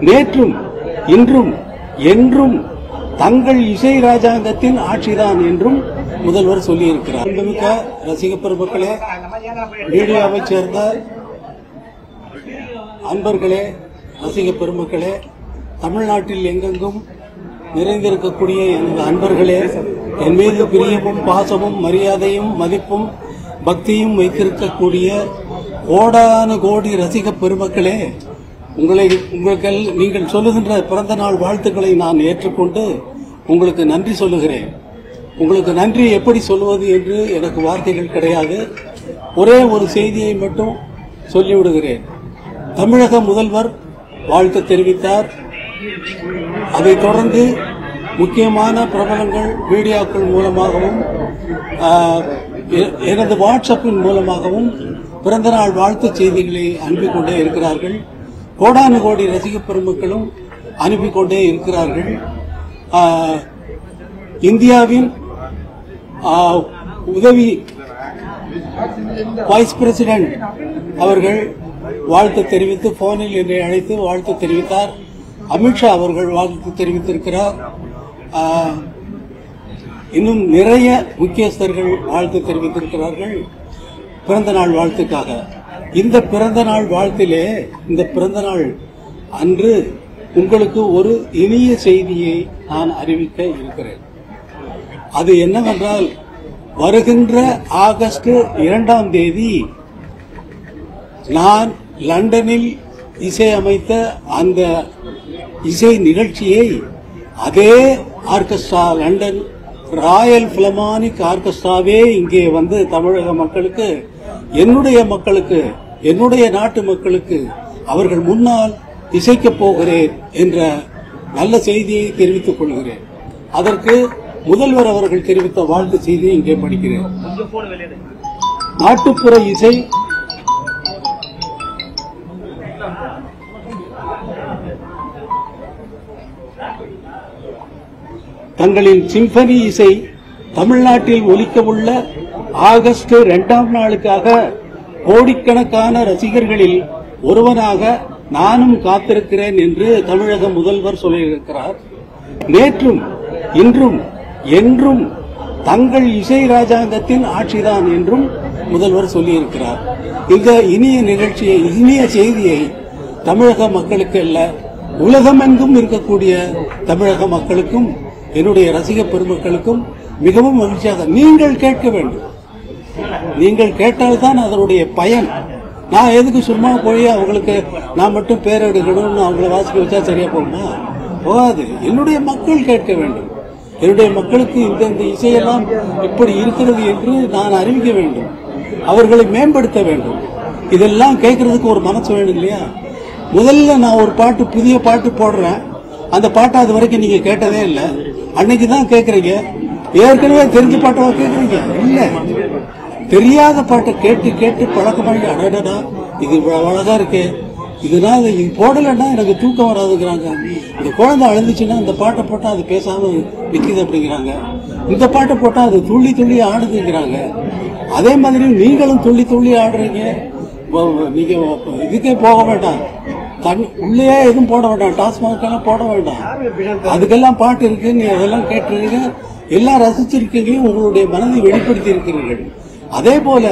நேற்றும் இன்றும் என்றும் தங்கள் இசை ராஜாங்கத்தின் ஆட்சிதான் என்றும் முதல்வர் சொல்லியிருக்கிறார். அன்புமிக்க ரசிக பெருமக்களே, மீடியாவை சேர்ந்த அன்பர்களே, ரசிக பெருமக்களே, தமிழ்நாட்டில் எங்கெங்கும் நிறைந்திருக்கக்கூடிய எனது அன்பர்களே, என் மீது பிரியமும் பாசமும் மரியாதையும் மதிப்பும் பக்தியும் வைத்திருக்கக்கூடிய கோடான கோடி ரசிக பெருமக்களே, நீங்கள் சொல்லுகின்ற பிறந்த நாள் வாழ்த்துக்களை நான் ஏற்றுக்கொண்டு உங்களுக்கு நன்றி சொல்லுகிறேன். உங்களுக்கு நன்றி எப்படி சொல்லுவது என்று எனக்கு வார்த்தைகள் கிடையாது. ஒரே ஒரு செய்தியை மட்டும் சொல்லிவிடுகிறேன். தமிழக முதல்வர் வாழ்த்து தெரிவித்தார். அதைத் தொடர்ந்து முக்கியமான பிரபலங்கள் மீடியாக்கள் மூலமாகவும் எனது வாட்ஸ்அப்பின் மூலமாகவும் பிறந்தநாள் வாழ்த்து செய்திகளை அனுப்பிக் கொண்டே இருக்கிறார்கள். கோடானு கோடி ரசிக பெருமக்களும் அனுப்பிக் கொண்டே இருக்கிறார்கள். இந்தியாவின் உதவி வைஸ் பிரசிடென்ட் அவர்கள் வாழ்த்து தெரிவித்து போனில் என்னை அழைத்து வாழ்த்து தெரிவித்தார். அமித்ஷா அவர்கள் வாழ்த்து தெரிவித்திருக்கிறார். இன்னும் நிறைய முக்கியஸ்தர்கள் வாழ்த்து தெரிவித்திருக்கிறார்கள் பிறந்த நாள் வாழ்த்துக்காக. இந்த பிறந்த நாள் வாழ்த்திலே, இந்த பிறந்த நாள் அன்று உங்களுக்கு ஒரு இனிய செய்தியை நான் அறிவிக்க இருக்கிறேன். அது என்னவென்றால், வருகின்ற ஆகஸ்ட் 2ஆம் தேதி நான் லண்டனில் இசையமைத்த அந்த இசை நிகழ்ச்சியை அதே ஆர்கெஸ்ட்ரா, லண்டன் ராயல் பிலமானிக் ஆர்கெஸ்ட்ராவே இங்கே வந்து தமிழக மக்களுக்கு, என்னுடைய மக்களுக்கு, என்னுடைய நாட்டு மக்களுக்கு அவர்கள் முன்னால் இசைக்கப் போகிறேன் என்ற நல்ல செய்தியை தெரிவித்துக் கொள்கிறேன். அதற்கு முதல்வர் அவர்கள் தெரிவித்த வாழ்த்து செய்தியை இங்கே படிக்கிறேன். நாட்டுப்புற இசை தங்களின் சிம்பனி இசை தமிழ்நாட்டில் ஒலிக்கவுள்ள ஆகஸ்ட் 2ஆம் நாளுக்காக கோடிக்கணக்கான ரசிகர்களில் ஒருவனாக நானும் காத்திருக்கிறேன் என்று தமிழக முதல்வர் சொல்லியிருக்கிறார். நேற்றும் இன்றும் என்றும் தங்கள் இசை ராஜாங்கத்தின் ஆட்சிதான் என்றும் முதல்வர் சொல்லியிருக்கிறார். இந்த இனிய நிகழ்ச்சியை, இனிய செய்தியை தமிழக மக்களுக்கு அல்ல, உலகமெங்கும் இருக்கக்கூடிய தமிழக மக்களுக்கும் என்னுடைய ரசிக பெருமக்களுக்கும் மிகவும் மகிழ்ச்சியாக நீங்கள் கேட்க வேண்டும். நீங்கள் கேட்டால்தான் அதனுடைய பயன். நான் எதுக்கு சும்மா போய் அவங்களுக்கு நான் மட்டும் பேர் எடுக்கணும்னு அவங்கள வாசிக்க வச்சா சரியா போகுமா? போகாது. என்னுடைய மக்கள் கேட்க வேண்டும். என்னுடைய மக்களுக்கு இந்த இசையெல்லாம் இப்படி இருக்கிறது என்று நான் அறிவிக்க வேண்டும். அவர்களை மேம்படுத்த வேண்டும். இதெல்லாம் கேட்கறதுக்கு ஒரு மனசு வேணும் இல்லையா? முதல்ல நான் ஒரு பாட்டு, புதிய பாட்டு போடுறேன். அந்த பாட்டை அது வரைக்கும் நீங்க கேட்டதே இல்லை. அன்னைக்கு தான் கேட்கறீங்க. ஏற்கனவே தெரிஞ்ச பாட்டவா கேட்கறீங்க? இல்ல, தெரியாத பாட்டை கேட்டு கேட்டு பழக்கமாகி, அடடா இது அழகா இருக்கு, இதனால இது போடலன்னா எனக்கு தூக்கம் வராதுங்கிறாங்க. இந்த குழந்தை அழுந்துச்சுன்னா இந்த பாட்டை போட்டா அது பேசாம நிக்குது அப்படிங்கிறாங்க. இந்த பாட்டை போட்டா அது துள்ளி துள்ளி ஆடுதுங்கிறாங்க. அதே மாதிரி நீங்களும் துள்ளி துள்ளி ஆடுறீங்க. நீங்க இதுக்கே போக வேண்டாம், உள்ளே எதுவும் போட வேண்டாம், டாஸ்மாக் எல்லாம் போட வேண்டாம். அதுக்கெல்லாம் பாட்டு இருக்கு. நீ அதெல்லாம் கேட்டுருங்க, எல்லாம் ரசிச்சிருக்கீங்க, உங்களுடைய மனதை வெளிப்படுத்தி இருக்கிறீர்கள். அதே போல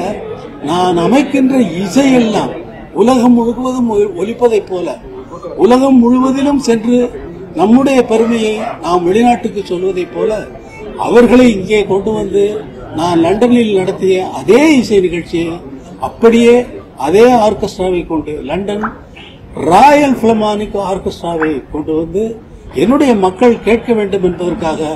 நான் அமைக்கின்ற இசையெல்லாம் உலகம் முழுவதும் ஒலிப்பதைப் போல உலகம் முழுவதிலும் சென்று நம்முடைய பெருமையை நாம் வெளிநாட்டுக்கு சொல்வதைப் போல அவர்களை இங்கே கொண்டு வந்து நான் லண்டனில் நடத்திய அதே இசை நிகழ்ச்சியை அப்படியே அதே ஆர்கெஸ்ட்ராவை கொண்டு, லண்டன் ராயல் பிலமானிக் ஆர்கெஸ்ட்ராவை கொண்டு வந்து என்னுடைய மக்கள் கேட்க வேண்டும் என்பதற்காக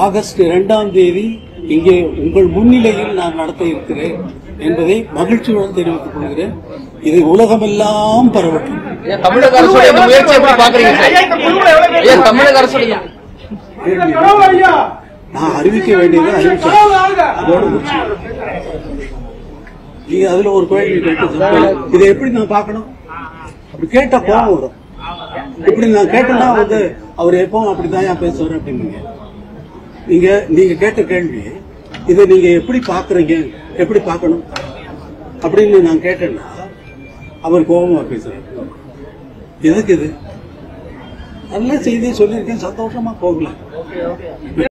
ஆகஸ்ட் 2ஆம் தேதி இங்கே உங்கள் முன்னிலையில் நான் நடத்த இருக்கிறேன் என்பதை மகிழ்ச்சியுடன் தெரிவித்துக் கொள்கிறேன். இது உலகமெல்லாம் பரவட்டும். தமிழக அரசுடைய முயற்சி எப்படி பாக்குறீங்க? தமிழக அரசுடைய நான் அறிவிக்க வேண்டியது அறிவிச்சேன். அதோட முடிச்சு நீங்க அதுல ஒரு கேள்வி கேட்டு இதை எப்படி நான் பார்க்கணும்? அப்படி கேட்டா கோபம் வரும். இப்படி நான் கேட்டேன்னா வந்து அவர் எப்பவும் அப்படிதான் பேசுவார் அப்படின்னு நீங்க கேட்ட கேள்வி, இதை நீங்க எப்படி பாக்குறீங்க, எப்படி பார்க்கணும் அப்படின்னு நான் கேட்டேன்னா அவர் கோபமா பேசுறாரு. எதுக்கு இது? நல்ல செய்தியை சொல்லியிருக்கேன், சந்தோஷமா போகல.